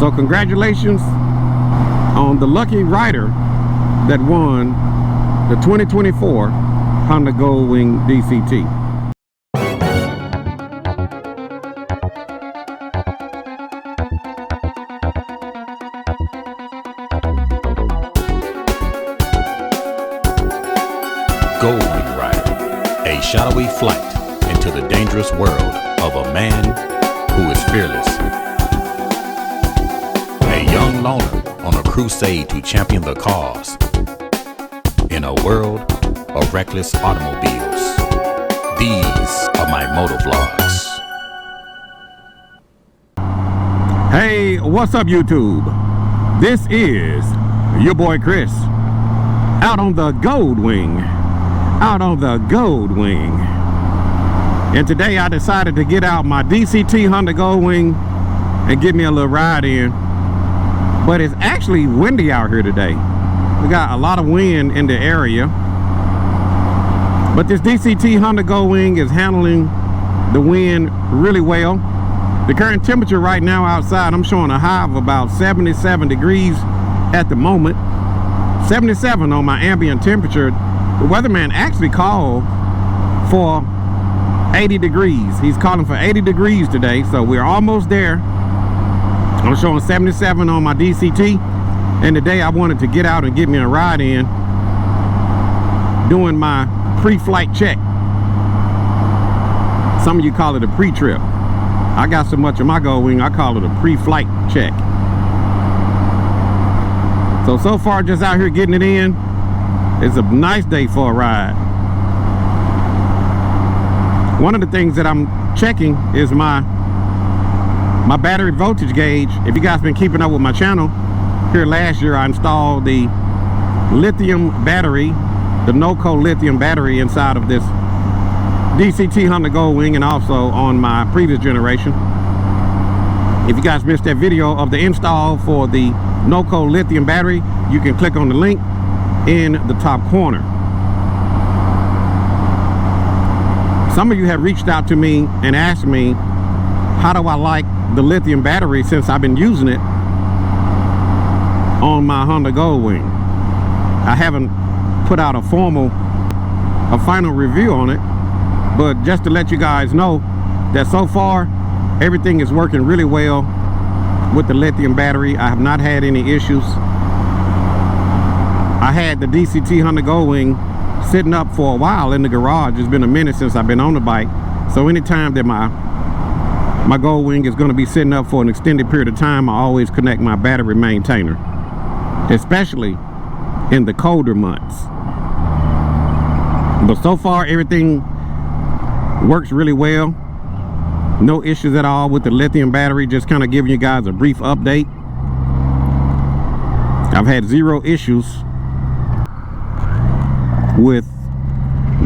So congratulations on the lucky rider that won the 2024 Honda Goldwing DCT. Goldwing Rider, a shadowy flight into the dangerous world of a man who is fearless. A young loner on a crusade to champion the cause in a world of reckless automobiles. These are my moto vlogs. Hey, what's up YouTube? This is your boy Chris out on the Goldwing. And today I decided to get out my DCT Honda Goldwing and get me a little ride in. But it's actually windy out here today. We got a lot of wind in the area. But this DCT Honda Goldwing is handling the wind really well. The current temperature right now outside, I'm showing a high of about 77 degrees at the moment. 77 on my ambient temperature. The weatherman actually called for 80 degrees. He's calling for 80 degrees today, so we're almost there. I'm showing 77 on my DCT, and today I wanted to get out and get me a ride in, doing my pre-flight check. Some of you call it a pre-trip. I got so much of my Goldwing, I call it a pre-flight check. So far just out here getting it in. It's a nice day for a ride. One of the things that I'm checking is my battery voltage gauge. If you guys been keeping up with my channel, here last year I installed the lithium battery, the no-co lithium battery inside of this DCT Honda Goldwing, and also on my previous generation. If you guys missed that video of the install for the no-co lithium battery, you can click on the link in the top corner. Some of you have reached out to me and asked me, how do I like the lithium battery since I've been using it on my Honda Goldwing? I haven't put out a final review on it, but just to let you guys know that so far everything is working really well with the lithium battery. I have not had any issues. I had the DCT Honda Goldwing sitting up for a while in the garage. It's been a minute since I've been on the bike, so anytime that my Goldwing is going to be sitting up for an extended period of time, I always connect my battery maintainer, especially in the colder months. But so far everything works really well. No issues at all with the lithium battery. Just kind of giving you guys a brief update. I've had 0 issues with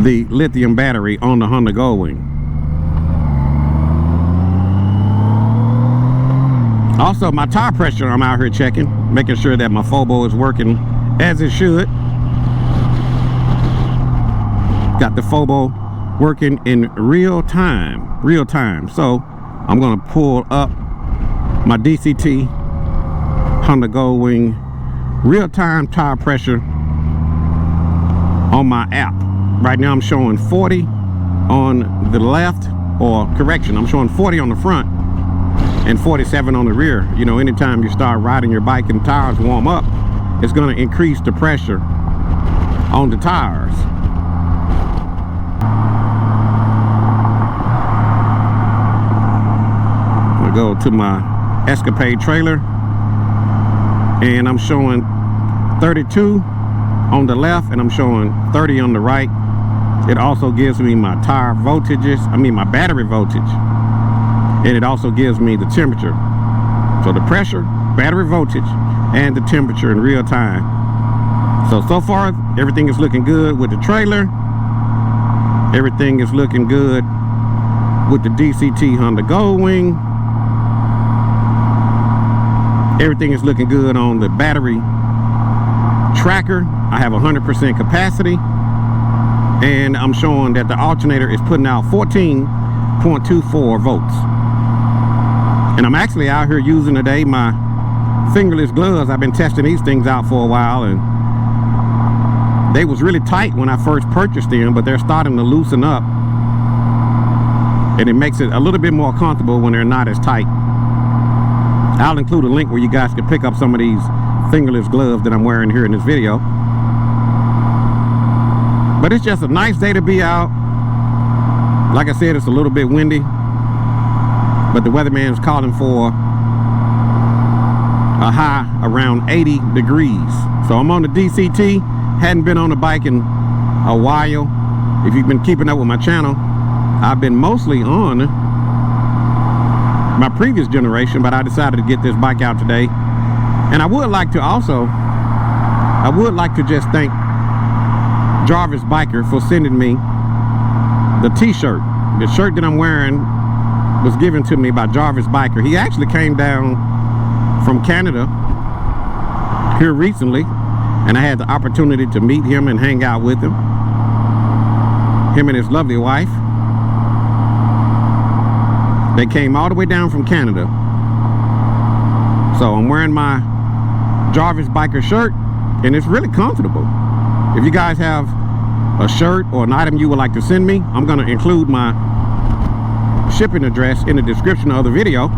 the lithium battery on the Honda Goldwing. Also, my tire pressure I'm out here checking, making sure that my Fobo is working as it should. Got the Fobo working in real time. So I'm gonna pull up my DCT Honda Goldwing real-time tire pressure on my app. Right now I'm showing 40 on the left, or correction, I'm showing 40 on the front and 47 on the rear. You know, anytime you start riding your bike and tires warm up, it's going to increase the pressure on the tires. I'm gonna go to my Escapade trailer, and I'm showing 32 on the left and I'm showing 30 on the right. It also gives me my tire voltages, my battery voltage, and it also gives me the temperature. So the pressure, battery voltage, and the temperature in real time. So far everything is looking good with the trailer. Everything is looking good with the DCT Honda Goldwing. Everything is looking good on the battery tracker. I have 100% capacity, and I'm showing that the alternator is putting out 14.24 volts. And I'm actually out here using today my fingerless gloves. I've been testing these things out for a while, and they was really tight when I first purchased them, but they're starting to loosen up, and it makes it a little bit more comfortable when they're not as tight. I'll include a link where you guys can pick up some of these fingerless gloves that I'm wearing here in this video. But it's just a nice day to be out. Like I said, it's a little bit windy, but the weatherman's calling for a high around 80 degrees. So I'm on the DCT. Hadn't been on the bike in a while. If you've been keeping up with my channel, I've been mostly on my previous generation, but I decided to get this bike out today. And I would like to just thank Jarvis Biker for sending me the t-shirt. The shirt that I'm wearing was given to me by Jarvis Biker. He actually came down from Canada here recently, and I had the opportunity to meet him and hang out with him. Him and his lovely wife. They came all the way down from Canada. So I'm wearing my Jarvis Biker shirt, and it's really comfortable. If you guys have a shirt or an item you would like to send me, I'm going to include my shipping address in the description of the video.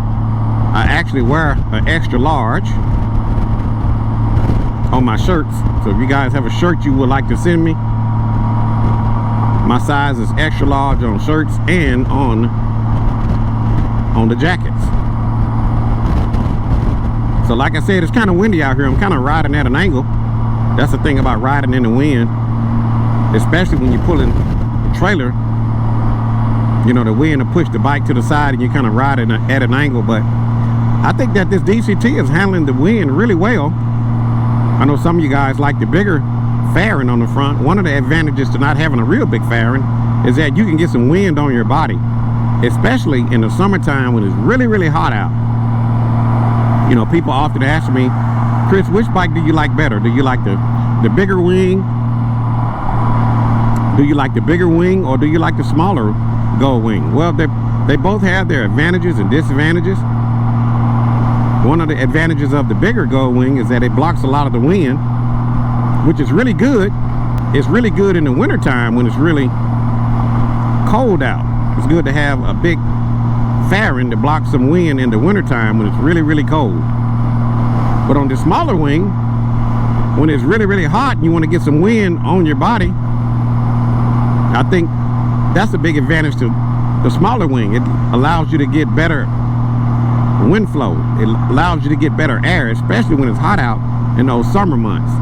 I actually wear an extra large on my shirts, so if you guys have a shirt you would like to send me, my size is extra large on shirts and on the jackets. So like I said, it's kind of windy out here. I'm kind of riding at an angle. That's the thing about riding in the wind, especially when you're pulling the trailer. You know, the wind will push the bike to the side and you're kind of riding at an angle. But I think that this DCT is handling the wind really well. I know some of you guys like the bigger fairing on the front. One of the advantages to not having a real big fairing is that you can get some wind on your body, especially in the summertime when it's really, really hot out. You know, people often ask me, Chris, which bike do you like better? Do you like the bigger wing? Do you like the bigger wing, or do you like the smaller Goldwing? Well, they both have their advantages and disadvantages. One of the advantages of the bigger Goldwing is that it blocks a lot of the wind, which is really good. It's really good in the wintertime when it's really cold out. It's good to have a big fairing to block some wind in the wintertime when it's really, really cold. But on the smaller wing, when it's really, really hot and you want to get some wind on your body, I think that's a big advantage to the smaller wing. It allows you to get better wind flow. It allows you to get better air, especially when it's hot out in those summer months.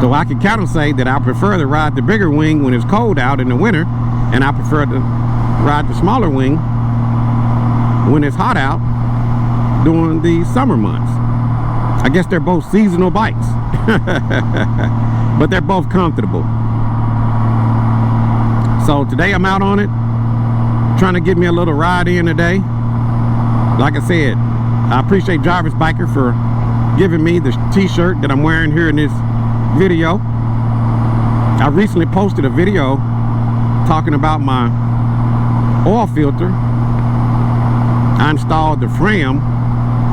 So I can kind of say that I prefer to ride the bigger wing when it's cold out in the winter, and I prefer to ride the smaller wing when it's hot out during the summer months. I guess they're both seasonal bikes, but they're both comfortable. So today I'm out on it, trying to get me a little ride in today. Like I said, I appreciate Jarvis Biker for giving me the t-shirt that I'm wearing here in this video. I recently posted a video talking about my oil filter. I installed the Fram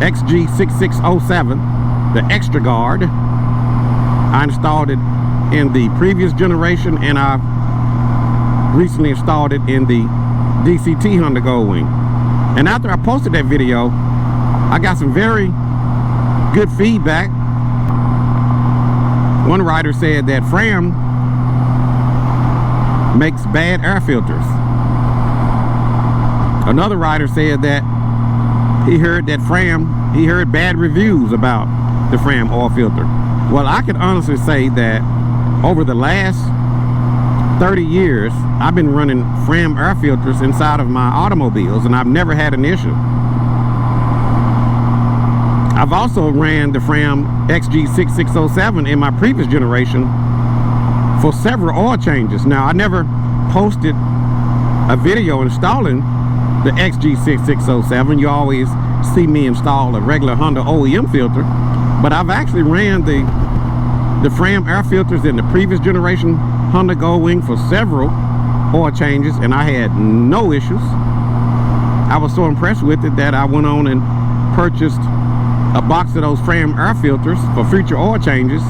XG6607, the Extra Guard. I installed it in the previous generation, and I've recently installed it in the DCT Honda Goldwing. And after I posted that video, I got some very good feedback. One rider said that Fram makes bad air filters. Another rider said that he heard bad reviews about the Fram oil filter. Well, I can honestly say that over the last 30 years, I've been running Fram air filters inside of my automobiles, and I've never had an issue. I've also ran the Fram XG6607 in my previous generation for several oil changes. Now, I never posted a video installing the XG6607. You always see me install a regular Honda OEM filter, but I've actually ran the Fram air filters in the previous generation Honda Goldwing for several oil changes, and I had no issues. I was so impressed with it that I went on and purchased a box of those Fram air filters for future oil changes.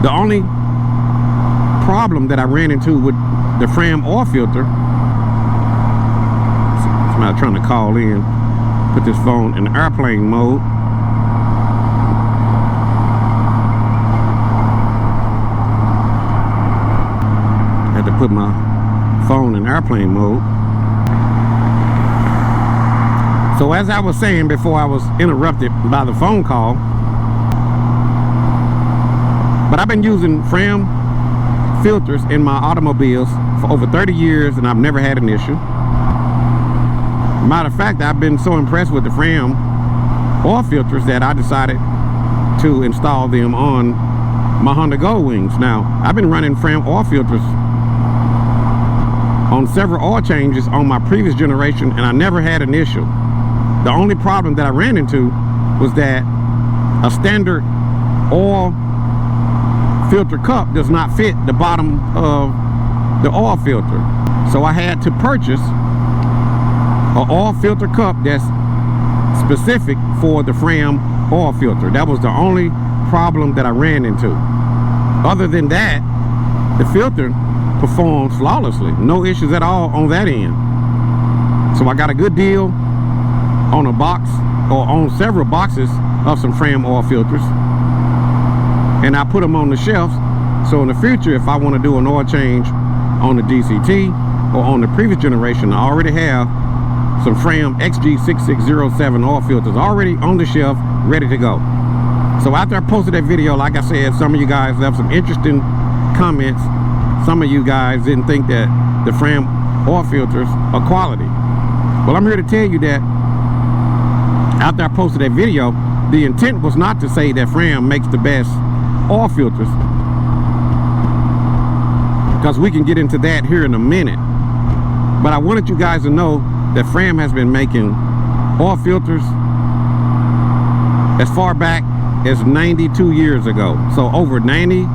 The only problem that I ran into with the Fram oil filter, somebody trying to call in, put this phone in airplane mode. Had to put my phone in airplane mode. So as I was saying before I was interrupted by the phone call, but I've been using Fram filters in my automobiles for over 30 years and I've never had an issue. Matter of fact, I've been so impressed with the Fram oil filters that I decided to install them on my Honda Goldwings. Now, I've been running Fram oil filters on several oil changes on my previous generation and I never had an issue. The only problem that I ran into was that a standard oil filter cup does not fit the bottom of the oil filter. So I had to purchase an oil filter cup that's specific for the Fram oil filter. That was the only problem that I ran into. Other than that, the filter performs flawlessly. No issues at all on that end. So I got a good deal on a box, or on several boxes of some Fram oil filters, and I put them on the shelves. So in the future, if I want to do an oil change on the DCT or on the previous generation, I already have some Fram XG6607 oil filters already on the shelf, ready to go. So after I posted that video, like I said, some of you guys left some interesting comments. Some of you guys didn't think that the Fram oil filters are quality. Well, I'm here to tell you that after I posted that video, the intent was not to say that Fram makes the best oil filters, because we can get into that here in a minute. But I wanted you guys to know that Fram has been making oil filters as far back as 92 years ago. So over 90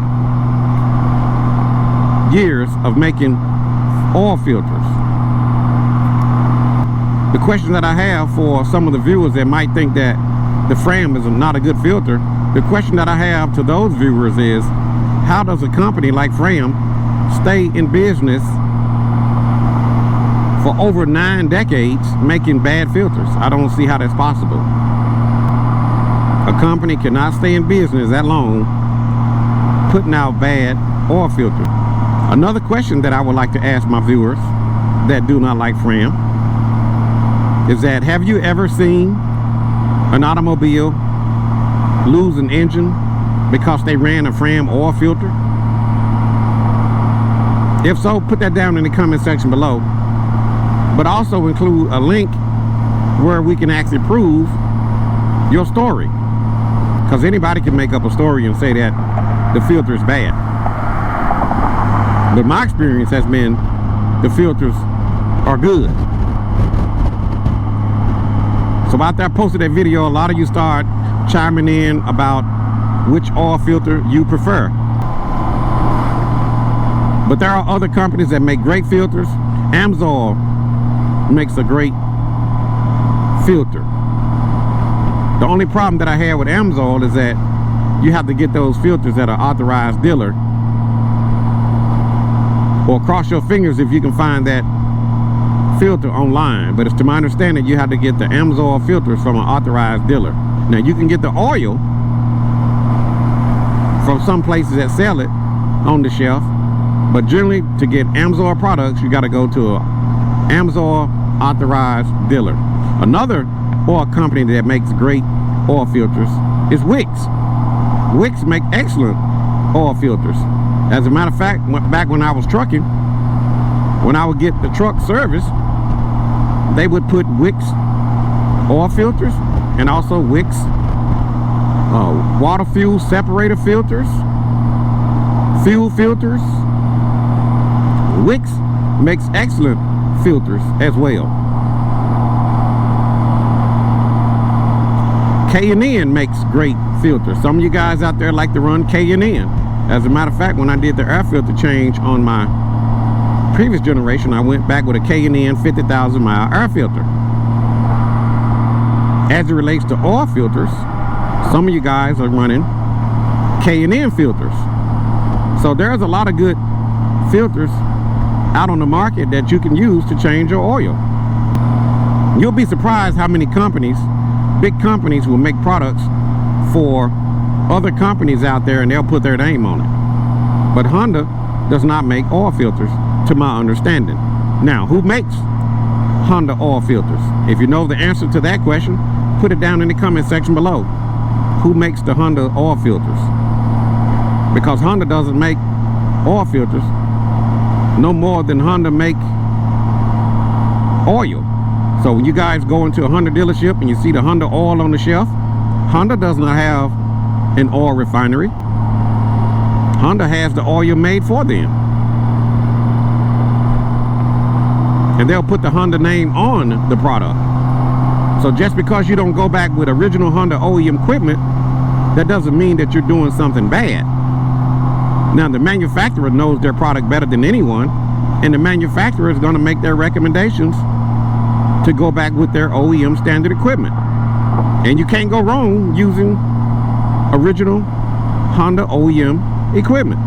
years of making oil filters. The question that I have for some of the viewers that might think that the Fram is not a good filter, the question that I have to those viewers is, how does a company like Fram stay in business for over 9 decades making bad filters? I don't see how that's possible. A company cannot stay in business that long putting out bad oil filters. Another question that I would like to ask my viewers that do not like Fram is that, have you ever seen an automobile lose an engine because they ran a Fram oil filter? If so, put that down in the comment section below, but also include a link where we can actually prove your story, because anybody can make up a story and say that the filter is bad. But my experience has been the filters are good. So after I posted that video, a lot of you start chiming in about which oil filter you prefer. But there are other companies that make great filters. Amsoil makes a great filter. The only problem that I have with Amsoil is that you have to get those filters at an authorized dealer, or cross your fingers if you can find that filter online. But it's to my understanding you have to get the Amsoil filters from an authorized dealer. Now you can get the oil from some places that sell it on the shelf, but generally to get Amsoil products you got to go to a Amsoil authorized dealer. Another oil company that makes great oil filters is Wix. Wix make excellent oil filters. As a matter of fact, back when I was trucking, when I would get the truck service, they would put Wix oil filters and also Wix water fuel separator filters, fuel filters. Wix makes excellent filters as well. K&N makes great filters. Some of you guys out there like to run K&N. As a matter of fact, when I did the air filter change on my previous generation, I went back with a K&N 50,000 mile air filter. As it relates to oil filters, some of you guys are running K&N filters. So there's a lot of good filters out on the market that you can use to change your oil. You'll be surprised how many companies, big companies, will make products for other companies out there and they'll put their name on it. But Honda does not make oil filters, to my understanding. Now, who makes Honda oil filters? If you know the answer to that question, put it down in the comment section below. Who makes the Honda oil filters? Because Honda doesn't make oil filters no more than Honda make oil. So when you guys go into a Honda dealership and you see the Honda oil on the shelf, Honda does not have an oil refinery. Honda has the oil made for them. And they'll put the Honda name on the product. So just because you don't go back with original Honda OEM equipment, that doesn't mean that you're doing something bad. Now, the manufacturer knows their product better than anyone, and the manufacturer is going to make their recommendations to go back with their OEM standard equipment. And you can't go wrong using original Honda OEM equipment.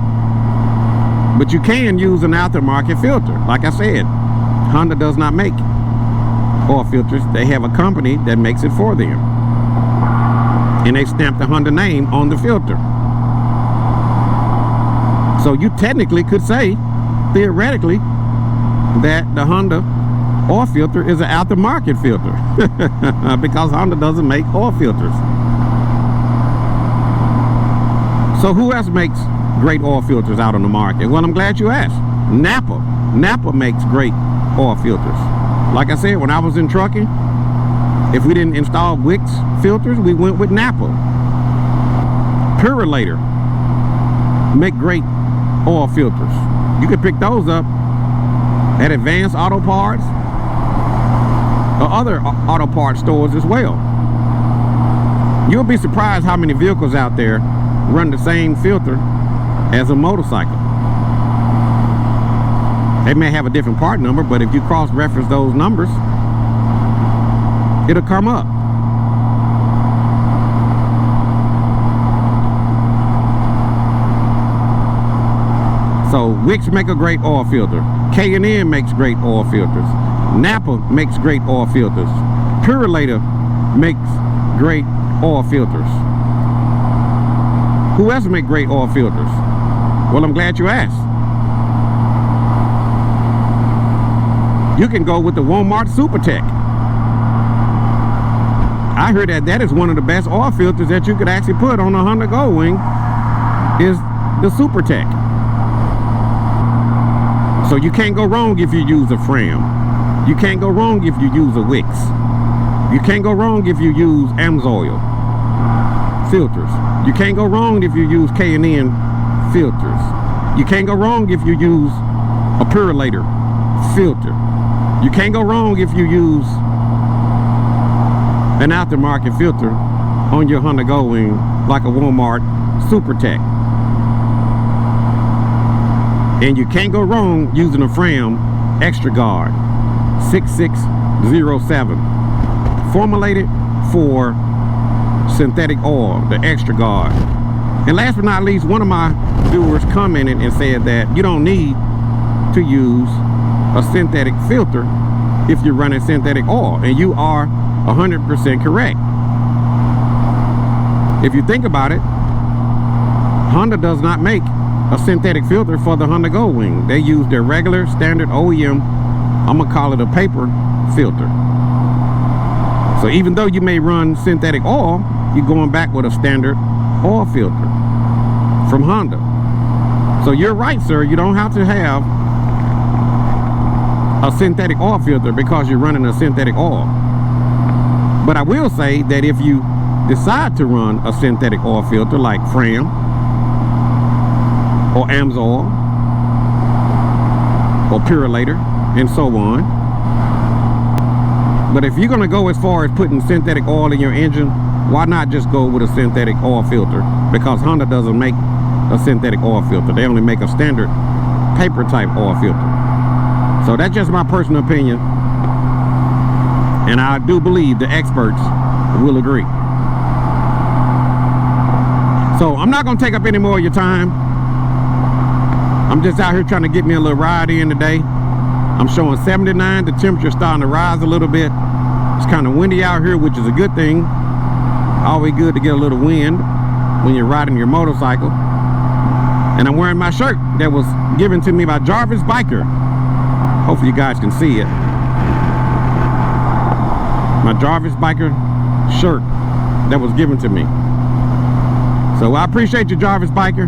But you can use an aftermarket filter. Like I said, Honda does not make oil filters. They have a company that makes it for them. And they stamp the Honda name on the filter. So you technically could say, theoretically, that the Honda oil filter is an aftermarket filter because Honda doesn't make oil filters. So who else makes great oil filters out on the market? Well, I'm glad you asked. Napa makes great oil filters. Like I said, when I was in trucking, if we didn't install Wix filters, we went with Napa. Purelator make great oil filters. You can pick those up at Advanced Auto Parts or other auto parts stores as well. You'll be surprised how many vehicles out there run the same filter as a motorcycle. They may have a different part number, but if you cross-reference those numbers, it'll come up. So Wix make a great oil filter. K&N makes great oil filters. Napa makes great oil filters. Purelator makes great oil filters. Who else make great oil filters? Well, I'm glad you asked. You can go with the Walmart SuperTech. I heard that is one of the best oil filters that you could actually put on a Honda Goldwing is the SuperTech. So you can't go wrong if you use a Fram. You can't go wrong if you use a Wix. You can't go wrong if you use Amsoil filters. You can't go wrong if you use K&N filters. You can't go wrong if you use a Purelator filter. You can't go wrong if you use an aftermarket filter on your Honda Goldwing like a Walmart SuperTech. And you can't go wrong using a Fram Extra Guard 6607, formulated for synthetic oil, the Extra Guard. And last but not least, one of my viewers commented and said that you don't need to use a synthetic filter if you're running synthetic oil, and you are 100% correct. If you think about it, Honda does not make a synthetic filter for the Honda Goldwing. They use their regular standard OEM, I'm gonna call it a paper filter. So even though you may run synthetic oil, you're going back with a standard oil filter from Honda. So you're right, sir, you don't have to have a synthetic oil filter because you're running a synthetic oil. But I will say that if you decide to run a synthetic oil filter like Fram or Amsoil or Purelator and so on, but if you're going to go as far as putting synthetic oil in your engine, why not just go with a synthetic oil filter? Because Honda doesn't make a synthetic oil filter. They only make a standard paper type oil filter. So that's just my personal opinion, and I do believe the experts will agree. So I'm not gonna take up any more of your time. I'm just out here trying to get me a little ride in today. I'm showing 79. The temperature's starting to rise a little bit. It's kind of windy out here, which is a good thing. Always good to get a little wind when you're riding your motorcycle. And I'm wearing my shirt that was given to me by Jarvis Biker. Hopefully you guys can see it. My Jarvis Biker shirt that was given to me. So I appreciate you, Jarvis Biker,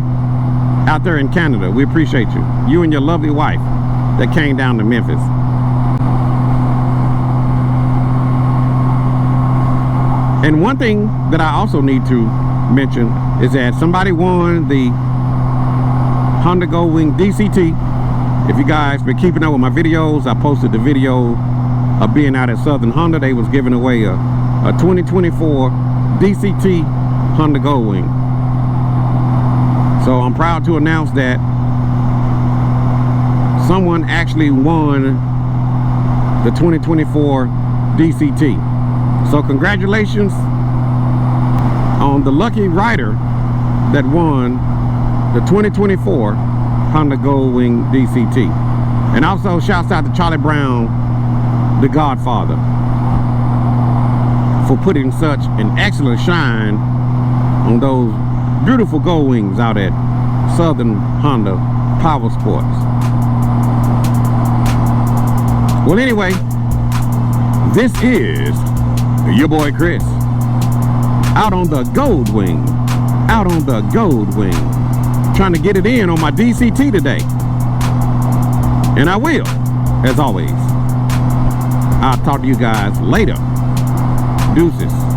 out there in Canada. We appreciate you. You and your lovely wife that came down to Memphis. And one thing that I also need to mention is that somebody won the Honda Goldwing DCT. If you guys been keeping up with my videos, I posted the video of being out at Southern Honda. They was giving away a 2024 DCT Honda Goldwing. So I'm proud to announce that someone actually won the 2024 DCT. So congratulations on the lucky rider that won the 2024 Honda Goldwing DCT. And also shouts out to Charlie Brown, the Godfather, for putting such an excellent shine on those beautiful Goldwings out at Southern Honda Power Sports. Well, anyway, this is your boy Chris out on the Goldwing, trying to get it in on my DCT today. And I will, as always. I'll talk to you guys later. Deuces.